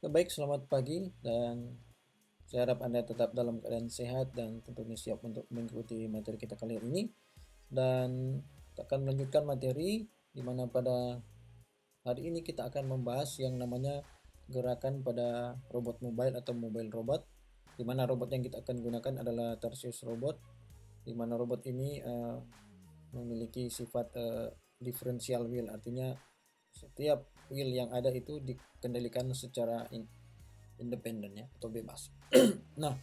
Ya, baik, selamat pagi dan saya harap Anda tetap dalam keadaan sehat dan tentunya siap untuk mengikuti materi kita kali ini. Dan kita akan melanjutkan materi di mana pada hari ini kita akan membahas yang namanya gerakan pada robot mobile atau mobile robot, di mana robot yang kita akan gunakan adalah Tarsius robot, di mana robot ini memiliki sifat differential wheel, artinya setiap wheel yang ada itu dikendalikan secara independen ya, atau bebas. Nah,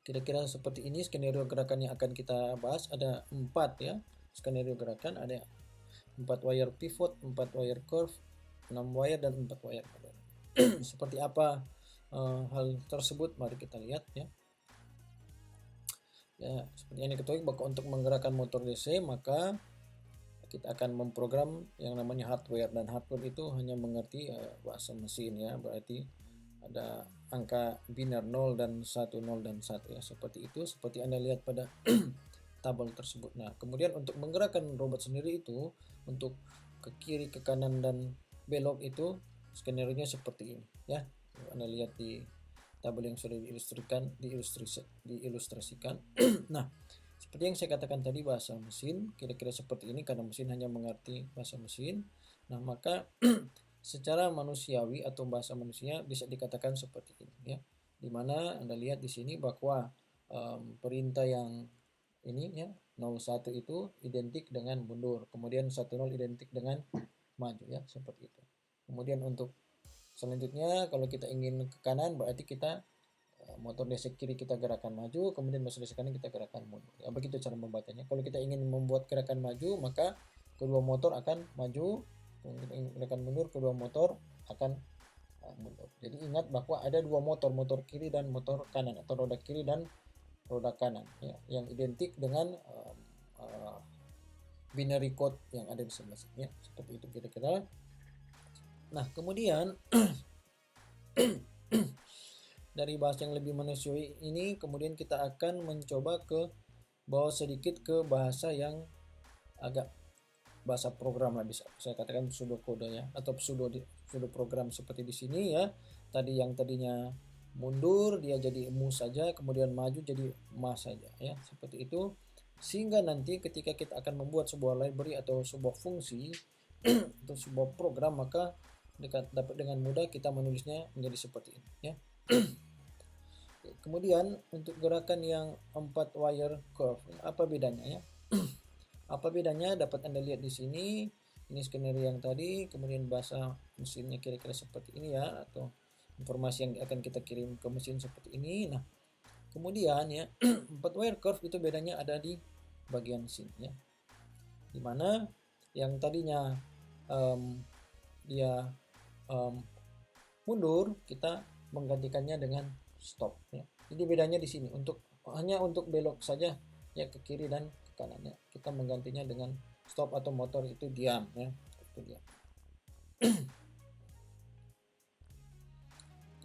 kira-kira seperti ini skenario gerakan yang akan kita bahas. Ada 4 ya skenario gerakan, ada 4 wire pivot, 4 wire curve, 6 wire dan 4 wire model. Seperti apa hal tersebut, mari kita lihat ya. Ya, seperti yang diketahui bahwa untuk menggerakkan motor DC maka kita akan memprogram yang namanya hardware, dan hardware itu hanya mengerti bahasa mesin ya, berarti ada angka biner 0 dan 1, 0 dan 1 ya, seperti itu, seperti Anda lihat pada tabel tersebut. Nah, kemudian untuk menggerakkan robot sendiri itu, untuk ke kiri, ke kanan dan belok itu skenario-nya seperti ini ya. Anda lihat di tabel yang sudah diilustrasikan. Nah, seperti yang saya katakan tadi, bahasa mesin kira-kira seperti ini karena mesin hanya mengerti bahasa mesin. Nah, maka secara manusiawi atau bahasa manusia bisa dikatakan seperti ini ya. Dimana Anda lihat di sini bahwa perintah yang ini ya, 01 itu identik dengan mundur, kemudian 10 identik dengan maju ya, seperti itu. Kemudian untuk selanjutnya kalau kita ingin ke kanan berarti kita motor DC kiri kita gerakan maju, kemudian motor DC kanan kita gerakan mundur. Ya, begitu cara membacanya. Kalau kita ingin membuat gerakan maju, maka kedua motor akan maju, kemudian kita ingin gerakan mundur, kedua motor akan mundur. Jadi ingat bahwa ada dua motor, motor kiri dan motor kanan, atau roda kiri dan roda kanan ya, yang identik dengan binary code yang ada di sebelah sini ya. Seperti itu kira-kira. Nah, kemudian dari bahasa yang lebih manusiawi ini, kemudian kita akan mencoba ke bawa sedikit ke bahasa yang agak bahasa program lah, bisa saya katakan pseudo kode ya, atau pseudo program seperti di sini ya. Tadi yang tadinya mundur dia jadi mu saja, kemudian maju jadi ma saja ya, seperti itu. Sehingga nanti ketika kita akan membuat sebuah library atau sebuah fungsi atau sebuah program, maka dapat dengan mudah kita menulisnya menjadi seperti ini ya. Kemudian untuk gerakan yang 4 wire curve, apa bedanya ya? Apa bedanya dapat Anda lihat di sini. Ini skenario yang tadi, kemudian bahasa mesinnya kira-kira seperti ini ya, atau informasi yang akan kita kirim ke mesin seperti ini. Nah, kemudian ya 4 wire curve itu bedanya ada di bagian sini ya. Dimana yang tadinya dia mundur, kita menggantikannya dengan stop ya. Jadi bedanya di sini, hanya untuk belok saja ya, ke kiri dan ke kanan ya, kita menggantinya dengan stop atau motor itu diam ya, itu diam.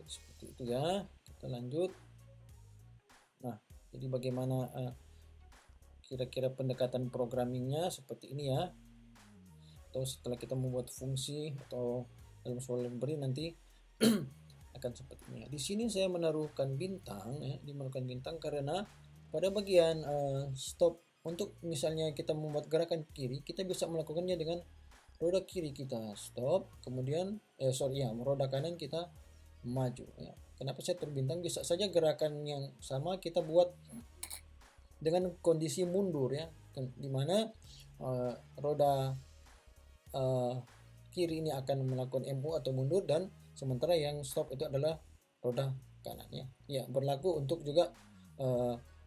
Seperti itu ya. Kita lanjut. Nah, jadi bagaimana kira-kira pendekatan programmingnya seperti ini ya. Atau setelah kita membuat fungsi atau dalam sebuah library nanti akan seperti ini. Di sini saya menaruhkan bintang ya, dimenaruhkan bintang karena pada bagian stop, untuk misalnya kita membuat gerakan kiri, kita bisa melakukannya dengan roda kiri kita stop, kemudian roda kanan kita maju ya. Kenapa saya terbintang? Bisa saja gerakan yang sama kita buat dengan kondisi mundur ya, dimana roda kiri ini akan melakukan MU atau mundur, dan sementara yang stop itu adalah roda kanan ya. Ya, berlaku untuk juga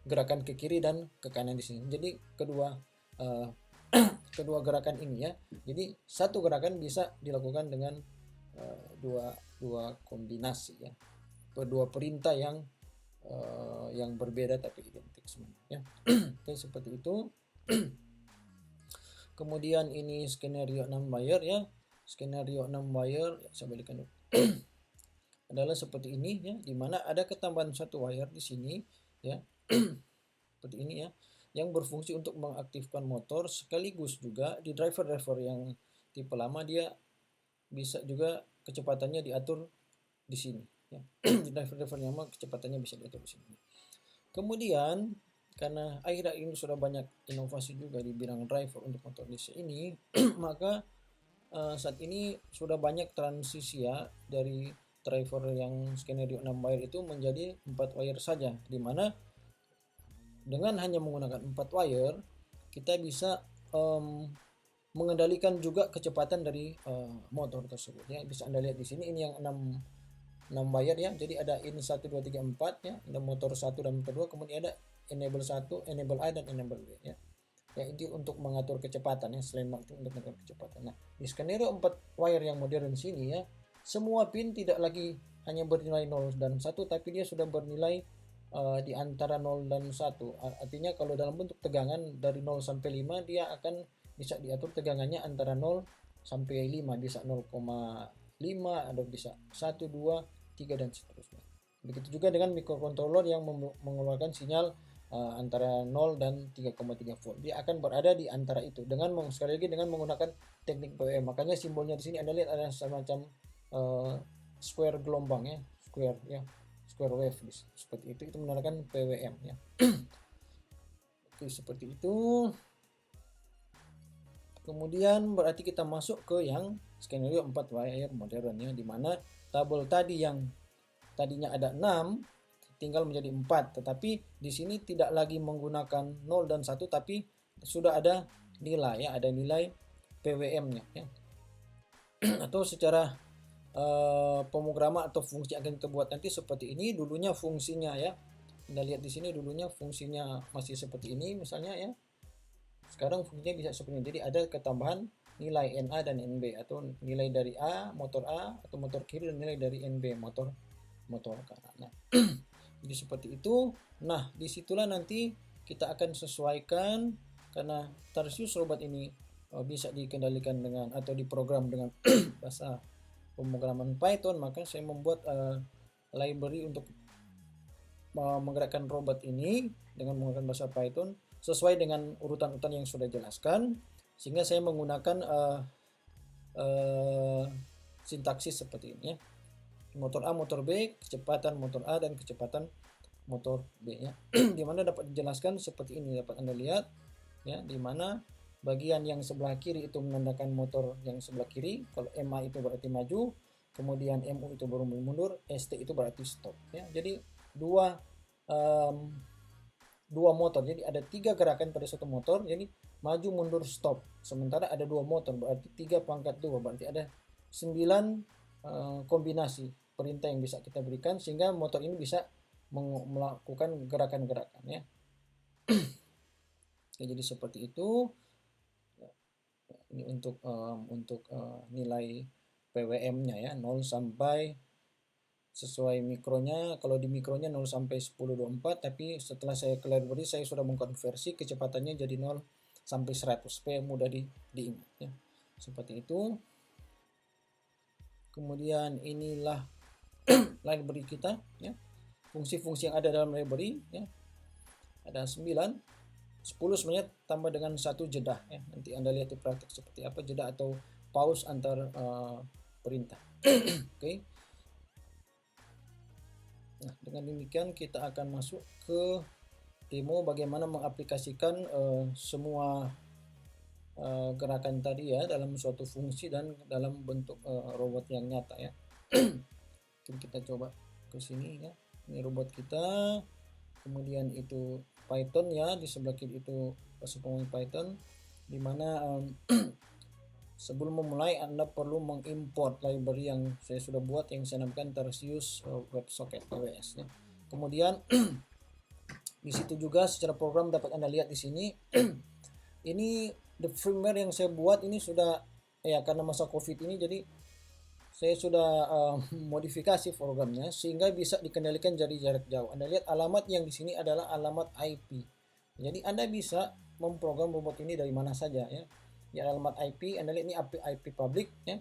gerakan ke kiri dan ke kanan di sini. Jadi kedua gerakan ini ya. Jadi satu gerakan bisa dilakukan dengan dua kombinasi ya. Dua perintah yang berbeda tapi identik sebenarnya. Oke, seperti itu. Kemudian ini skenario 6 wire ya. Skenario 6 wire, saya balikan dulu. Adalah seperti ini ya, dimana ada ketambahan satu wire di sini ya. Seperti ini ya, yang berfungsi untuk mengaktifkan motor, sekaligus juga di driver yang tipe lama dia bisa juga kecepatannya diatur di sini ya. Driver yang kecepatannya bisa diatur di sini. Kemudian karena akhir-akhir ini sudah banyak inovasi juga di bidang driver untuk motor DC ini, maka saat ini sudah banyak transisi ya dari driver yang skenario 6 wire itu menjadi 4 wire saja, di mana dengan hanya menggunakan 4 wire kita bisa mengendalikan juga kecepatan dari motor tersebut ya. Bisa Anda lihat di sini, ini yang 6 wire ya. Jadi ada in 1 2 3 4 ya, ada motor 1 dan motor 2, kemudian ada enable 1, enable A dan enable B ya. Ya, itu untuk mengatur kecepatan ya, selain waktu untuk mengatur kecepatan. Nah, di skenario 4 wire yang modern sini ya, semua pin tidak lagi hanya bernilai 0 dan 1, tapi dia sudah bernilai di antara 0 dan 1. Artinya kalau dalam bentuk tegangan dari 0 sampai 5, dia akan bisa diatur tegangannya antara 0 sampai 5, bisa 0,5 atau bisa 1, 2, 3 dan seterusnya. Begitu juga dengan microcontroller yang mengeluarkan sinyal antara 0 dan 3,3 volt. Dia akan berada di antara itu dengan sekali lagi dengan menggunakan teknik PWM. Makanya simbolnya di sini Anda lihat ada semacam square gelombang ya, square wave seperti itu menandakan PWM ya. Oke, seperti itu. Kemudian berarti kita masuk ke yang skenario 4 wire modern ya, di mana tabel tadi yang tadinya ada 6 tinggal menjadi 4, tetapi di sini tidak lagi menggunakan 0 dan 1, tapi sudah ada nilai ya, ada nilai PWM-nya ya. Atau secara pemrograman atau fungsi yang akan kita buat nanti seperti ini. Dulunya fungsinya ya, Anda lihat di sini dulunya fungsinya masih seperti ini misalnya ya. Sekarang fungsinya bisa seperti ini. Jadi ada ketambahan nilai NA dan NB, atau nilai dari A motor A atau motor kiri, dan nilai dari NB motor kanan. Nah, jadi seperti itu. Nah, disitulah nanti kita akan sesuaikan, karena Tarsius robot ini bisa dikendalikan dengan atau diprogram dengan bahasa pemrograman Python, maka saya membuat library untuk menggerakkan robot ini dengan menggunakan bahasa Python sesuai dengan urutan-urutan yang sudah jelaskan, sehingga saya menggunakan sintaksis seperti ini ya. Motor A, motor B, kecepatan motor A dan kecepatan motor B ya. Di mana dapat dijelaskan seperti ini, dapat Anda lihat ya, di mana bagian yang sebelah kiri itu menandakan motor yang sebelah kiri. Kalau MA itu berarti maju, kemudian MU itu baru mundur, ST itu berarti stop ya. Jadi dua motor, jadi ada 3 gerakan pada satu motor, jadi maju mundur stop. Sementara ada 2 motor berarti 3 pangkat 2, berarti ada 9 kombinasi perintah yang bisa kita berikan sehingga motor ini bisa melakukan gerakan-gerakan ya. Oke, jadi seperti itu. Ini untuk nilai PWM-nya ya, 0 sampai sesuai mikronya. Kalau di mikronya 0 sampai 1024, tapi setelah saya library saya sudah mengkonversi kecepatannya jadi 0 sampai 100 supaya mudah diingat ya. Seperti itu. Kemudian inilah library kita ya. Fungsi-fungsi yang ada dalam library ya. Ada 9, 10 sebenarnya tambah dengan 1 jeda ya. Nanti Anda lihat di praktik seperti apa jeda atau pause antar perintah. Oke. Nah, dengan demikian kita akan masuk ke demo bagaimana mengaplikasikan semua gerakan tadi ya dalam suatu fungsi dan dalam bentuk robot yang nyata ya. Kita coba ke sini ya. Ini robot kita. Kemudian itu Python ya, di sebelah kiri itu bahasa pemrograman Python, dimana sebelum memulai Anda perlu mengimport library yang saya sudah buat, yang saya namakan Tarsius WebSocket TWS ya. Kemudian di situ juga secara program dapat Anda lihat di sini. Ini the firmware yang saya buat ini sudah ya, karena masa Covid ini, jadi saya sudah modifikasi programnya sehingga bisa dikendalikan dari jarak jauh. Anda lihat alamat yang di sini adalah alamat IP. Jadi Anda bisa memprogram robot ini dari mana saja ya. Di alamat IP, Anda lihat ini IP public ya.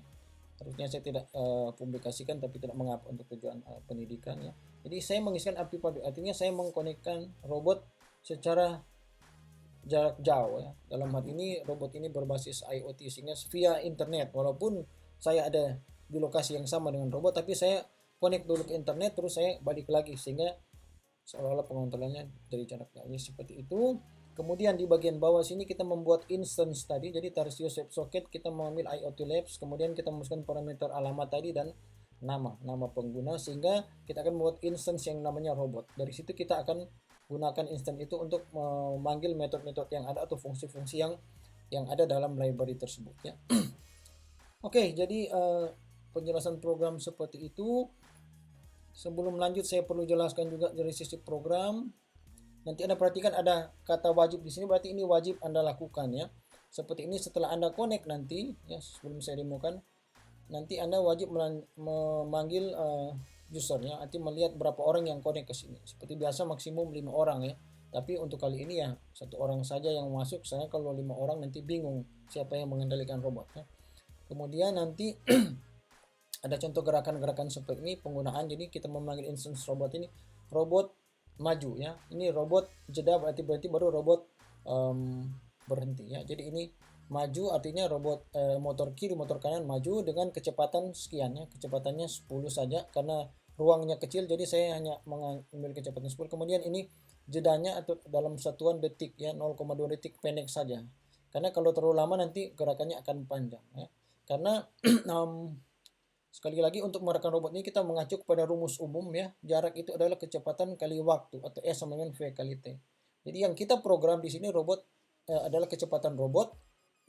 Harusnya saya tidak publikasikan, tapi tidak mengapa untuk tujuan pendidikan ya. Jadi saya mengisikan IP public, artinya saya mengkonekkan robot secara jarak jauh ya. Dalam hal ini robot ini berbasis IoT sehingga via internet, walaupun saya ada di lokasi yang sama dengan robot, tapi saya connect dulu ke internet terus saya balik lagi, sehingga seolah-olah pengontrolannya dari jarak jauh. Seperti itu. Kemudian di bagian bawah sini kita membuat instance tadi, jadi Tarsio WebSocket kita mengambil IoT Labs, kemudian kita memasukkan parameter alamat tadi dan nama pengguna, sehingga kita akan membuat instance yang namanya robot. Dari situ kita akan gunakan instance itu untuk memanggil metode-metode yang ada atau fungsi-fungsi yang ada dalam library tersebut ya. Oke, jadi penjelasan program seperti itu. Sebelum lanjut saya perlu jelaskan juga dari sisi program. Nanti Anda perhatikan ada kata wajib di sini, berarti ini wajib Anda lakukan ya. Seperti ini setelah Anda connect nanti ya, sebelum saya demokan, nanti Anda wajib memanggil usernya, nanti melihat berapa orang yang connect ke sini. Seperti biasa maksimum 5 orang ya. Tapi untuk kali ini ya 1 orang saja yang masuk. Saya kalau 5 orang nanti bingung siapa yang mengendalikan robot ya. Kemudian nanti ada contoh gerakan-gerakan seperti ini penggunaan. Jadi kita memanggil instance robot ini robot maju ya. Ini robot jeda, berarti baru robot berhenti ya. Jadi ini maju artinya robot motor kiri motor kanan maju dengan kecepatan sekian ya. Kecepatannya 10 saja karena ruangnya kecil, jadi saya hanya mengambil kecepatan 10. Kemudian ini jedanya atau dalam satuan detik ya, 0,2 detik, pendek saja. Karena kalau terlalu lama nanti gerakannya akan panjang ya. Karena sekali lagi untuk menggerakkan robot ini kita mengacu kepada rumus umum ya. Jarak itu adalah kecepatan kali waktu atau S sama dengan V kali T. Jadi yang kita program di sini robot adalah kecepatan robot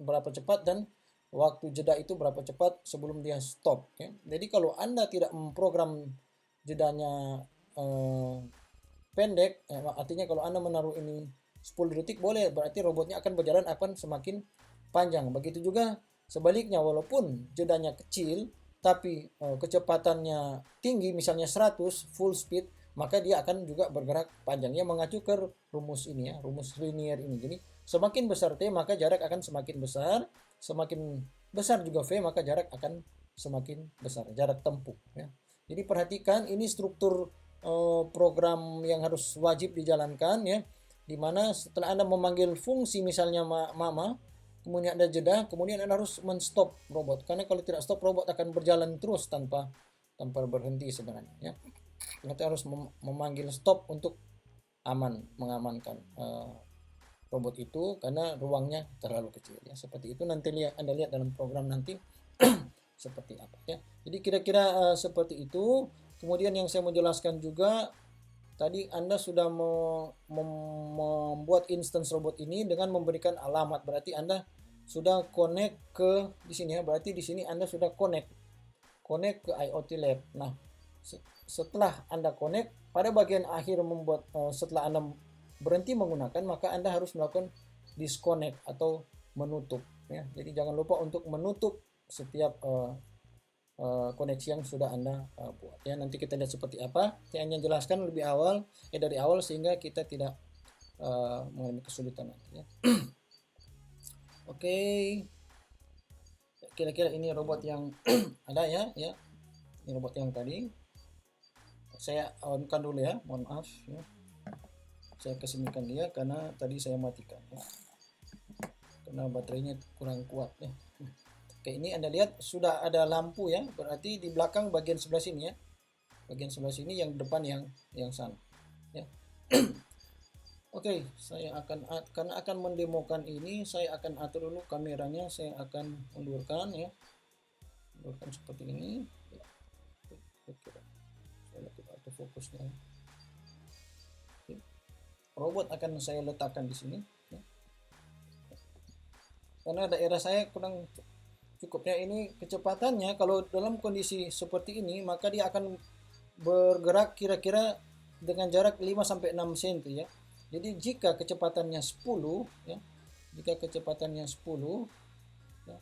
berapa cepat dan waktu jeda itu berapa cepat sebelum dia stop ya. Jadi kalau Anda tidak memprogram jedanya pendek ya, artinya kalau Anda menaruh ini 10 detik boleh, berarti robotnya akan berjalan akan semakin panjang. Begitu juga sebaliknya, walaupun jedanya kecil tapi kecepatannya tinggi misalnya 100 full speed, maka dia akan juga bergerak panjangnya mengacu ke rumus ini ya, rumus linear ini. Jadi semakin besar T maka jarak akan semakin besar, semakin besar juga V maka jarak akan semakin besar, jarak tempuh ya. Jadi perhatikan ini struktur program yang harus wajib dijalankan ya, dimana setelah Anda memanggil fungsi misalnya mama, kemudian ada jeda, kemudian Anda harus men-stop robot, karena kalau tidak stop robot akan berjalan terus tanpa berhenti sebenarnya ya. Kita harus memanggil stop untuk mengamankan robot itu karena ruangnya terlalu kecil ya. Seperti itu nanti Anda lihat dalam program nanti seperti apa ya. Jadi kira-kira seperti itu. Kemudian yang saya mau jelaskan juga, tadi Anda sudah membuat instance robot ini dengan memberikan alamat, berarti Anda sudah connect ke di sini ya. Berarti di sini Anda sudah connect ke IoT Lab. Nah, setelah Anda connect, pada bagian akhir membuat setelah Anda berhenti menggunakan, maka Anda harus melakukan disconnect atau menutup ya. Jadi jangan lupa untuk menutup setiap koneksi yang sudah Anda buat ya. Nanti kita lihat seperti apa. Saya hanya jelaskan lebih awal dari awal sehingga kita tidak mengalami kesulitan nanti ya. Oke. Kira-kira ini robot yang ada ya. Ini robot yang tadi. Saya on-kan dulu ya, mohon maaf ya. Saya kesemikan dia karena tadi saya matikan ya. Karena baterainya kurang kuat ya. Oke, ini Anda lihat sudah ada lampu ya, berarti di belakang bagian sebelah sini ya. Bagian sebelah sini, yang depan yang sana ya. Oke, saya karena akan mendemokan ini, saya akan atur dulu kameranya, saya akan mundurkan ya. Mundurkan seperti ini. Ya. Saya lihat autofokusnya. Oke. Robot akan saya letakkan di sini ya. Karena daerah saya kurang cukupnya ini kecepatannya, kalau dalam kondisi seperti ini maka dia akan bergerak kira-kira dengan jarak 5-6 cm ya. Jadi jika kecepatannya 10 ya, ya,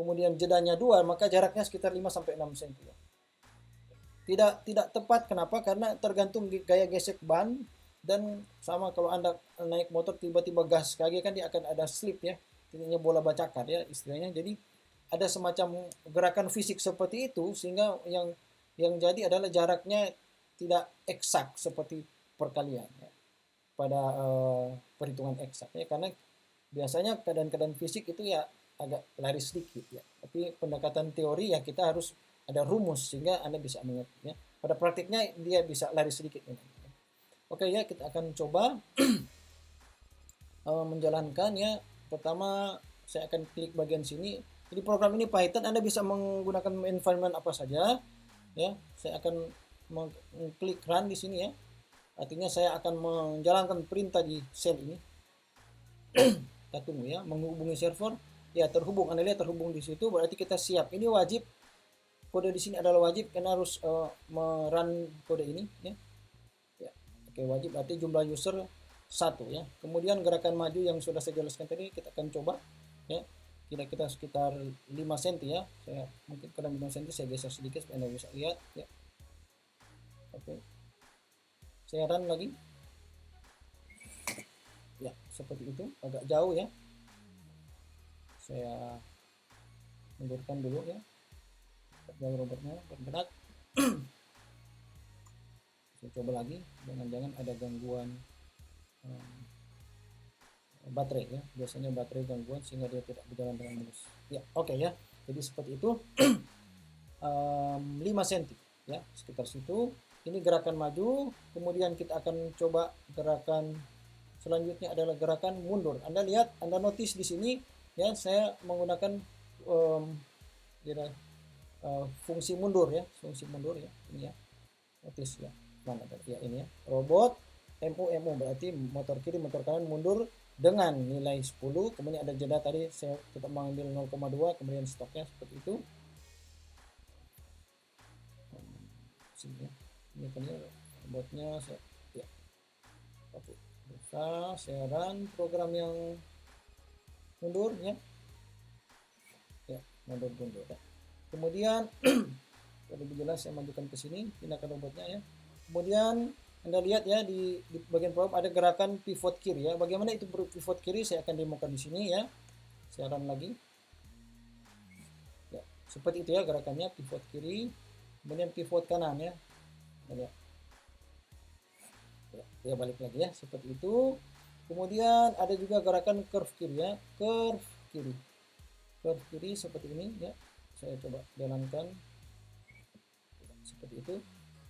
kemudian jedanya 2, maka jaraknya sekitar 5-6 cm ya. Tidak tepat, kenapa? Karena tergantung gaya gesek ban, dan sama kalau Anda naik motor tiba-tiba gas kaki kan dia akan ada slip ya, intinya bola bacakar ya istilahnya. Jadi ada semacam gerakan fisik seperti itu, sehingga yang jadi adalah jaraknya tidak eksak seperti perkalian ya, pada perhitungan eksak ya, karena biasanya keadaan-keadaan fisik itu ya agak lari sedikit ya, tapi pendekatan teori ya kita harus ada rumus sehingga Anda bisa mengerti ya. pada praktiknya dia bisa lari sedikit. Oke ya, kita akan coba menjalankan ya. Pertama saya akan klik bagian sini. Jadi program ini Python, Anda bisa menggunakan environment apa saja ya. Saya akan mengklik run di sini ya. Artinya saya akan menjalankan perintah di sel ini. Kita tunggu ya, menghubungi server. Ya, terhubung. Anda lihat terhubung di situ, berarti kita siap. Ini wajib, kode di sini adalah wajib karena harus merun kode ini ya. Ya. Oke, wajib berarti jumlah user 1 ya. Kemudian gerakan maju yang sudah saya jelaskan tadi kita akan coba ya. Kira-kira sekitar 5 cm ya. Saya mungkin kurang 5 cm, saya geser sedikit supaya Anda bisa lihat ya. Oke. Saya run lagi. Ya, seperti itu, agak jauh ya. Saya mundurkan dulu ya. Jauh robotnya bergerak. Saya coba lagi, jangan-jangan ada gangguan baterai ya. Biasanya baterai gangguan sehingga dia tidak berjalan dengan mulus. Ya, oke ya. Jadi seperti itu. 5 cm ya, sekitar situ. Ini gerakan maju, kemudian kita akan coba gerakan selanjutnya adalah gerakan mundur. Anda lihat, Anda notice di sini ya, saya menggunakan fungsi mundur ya, fungsi mundur ya, ini ya. Notice ya. Mana tadi ya, ini ya. Robot MU berarti motor kiri, motor kanan mundur dengan nilai 10, kemudian ada jeda tadi saya tetap mengambil 0,2, kemudian stopnya seperti itu. Sini ya. Ini kan robotnya saya ya. Oke. Bisa saya run program yang mundur ya. Ya, mundur ya. Kemudian lebih jelas saya majukan ke sini, pindahkan robotnya ya. Kemudian Anda lihat ya di bagian program ada gerakan pivot kiri ya. Bagaimana itu pivot kiri saya akan demokan di sini ya. Saya run lagi. Ya, seperti itu ya gerakannya, pivot kiri, kemudian pivot kanan ya. Ya, ya balik lagi ya, seperti itu. Kemudian ada juga gerakan curve kiri ya, curve kiri seperti ini ya. Saya coba jalankan seperti itu.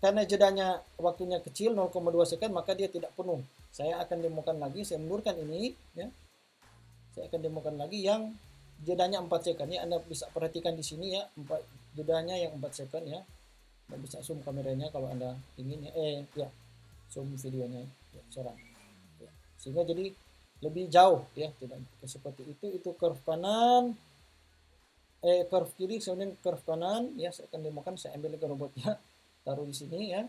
Karena jedanya waktunya kecil 0,2 second maka dia tidak penuh. Saya akan demokan lagi, saya mundurkan ini ya. Saya akan demokan lagi yang jedanya 4 second ya. Anda bisa perhatikan di sini ya, jedanya yang 4 second ya. Anda bisa zoom kameranya kalau Anda ingin ya. Ya. Zoom videonya ya, ya. Sehingga jadi lebih jauh ya, tidak seperti itu curve kanan, curve kiri, kemudian curve kanan ya. Saya akan demokan, saya ambil ke robotnya, taruh di sini ya.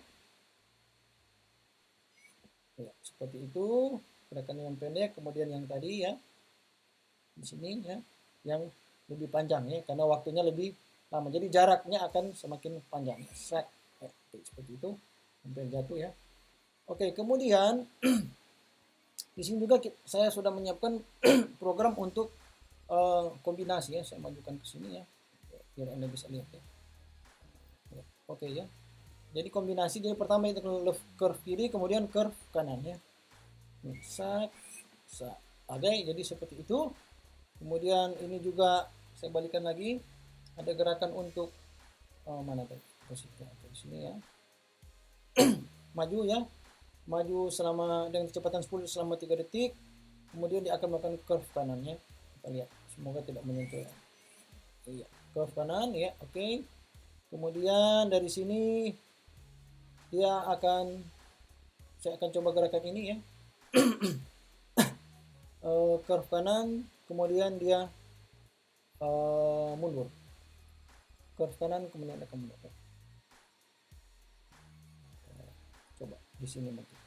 Ya, seperti itu gerakan yang pendek, kemudian yang tadi ya di sini ya, yang lebih panjang ya, karena waktunya lebih lama, jadi jaraknya akan semakin panjang. Seperti itu, hampir jatuh ya. Oke, kemudian di sini juga saya sudah menyiapkan program untuk kombinasi ya. Saya majukan ke sini ya, biar Anda bisa lihat ya. Oke ya. Jadi kombinasi, jadi pertama itu curve kiri, kemudian curve kanan ya. Oke, jadi seperti itu. Kemudian ini juga saya balikan lagi, ada gerakan untuk mana tadi posisinya di sini ya. Maju ya. Maju selama dengan kecepatan 10 selama 3 detik. Kemudian dia akan melakukan curve kanannya. Kita lihat, semoga tidak menyentuh. Iya, curve kanan ya, oke. Kemudian dari sini saya akan coba gerakan ini ya. Curve kanan, kemudian dia mundur. Curve kanan, kemudian akan mundur. Coba di sini mungkin.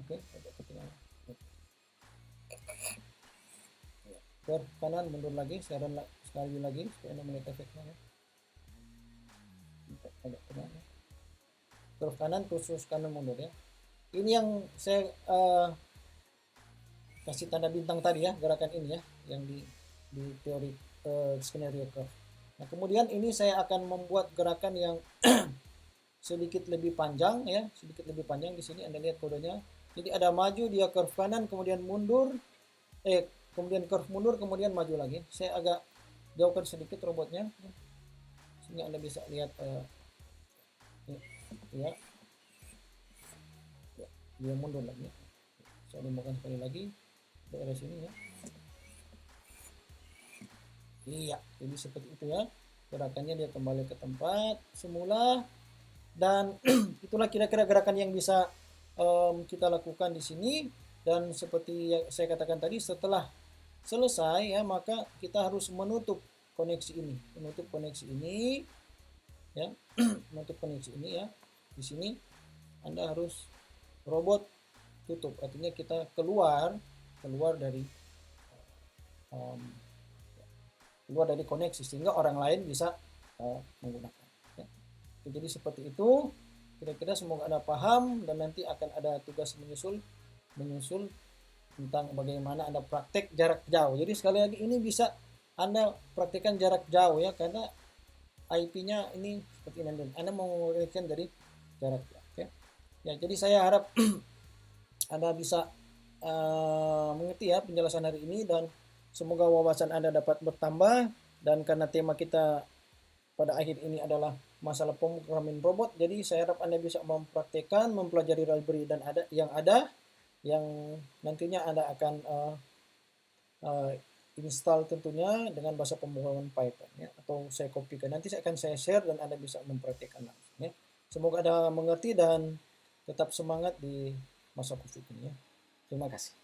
Oke, agak ketinggalan. Curve kanan, mundur lagi, saya run sekali lagi supaya Anda melihat efeknya ya. Agak tengah ya. Curve kanan, khusus kanan mundur ya. Ini yang saya kasih tanda bintang tadi ya, gerakan ini ya, yang di teori skenario curve. Nah, kemudian ini saya akan membuat gerakan yang sedikit lebih panjang ya, sedikit lebih panjang. Di sini Anda lihat kodenya. Jadi ada maju, dia curve kanan, kemudian mundur, kemudian curve mundur, kemudian maju lagi. Saya agak jauhkan sedikit robotnya. Ini Anda bisa lihat ya, dia mundur lagi. Saya demokan sekali lagi daerah sini ya. Iya, jadi seperti itu ya. Gerakannya dia kembali ke tempat semula, dan itulah kira-kira gerakan yang bisa kita lakukan di sini. Dan seperti yang saya katakan tadi, setelah selesai ya, maka kita harus menutup koneksi ini, ya, menutup koneksi ini ya. Di sini Anda harus robot tutup, artinya kita keluar dari koneksi sehingga orang lain bisa menggunakan ya. Jadi seperti itu kira-kira, semoga Anda paham, dan nanti akan ada tugas menyusul tentang bagaimana Anda praktek jarak jauh. Jadi sekali lagi, ini bisa Anda praktekkan jarak jauh ya, karena IP-nya ini seperti ini. Anda mau mengoneksikan dari jarak jauh ya. Ya, jadi saya harap Anda bisa mengerti ya penjelasan hari ini, dan semoga wawasan Anda dapat bertambah. Dan karena tema kita pada akhir ini adalah masalah pemrograman robot, jadi saya harap Anda bisa mempraktekkan, mempelajari library dan yang nantinya Anda akan install tentunya dengan bahasa pemrograman Python ya, atau saya kopikan, nanti akan saya share dan Anda bisa mempraktekkan langsung ya. Semoga Anda mengerti dan tetap semangat di masa COVID ini ya. Terima kasih.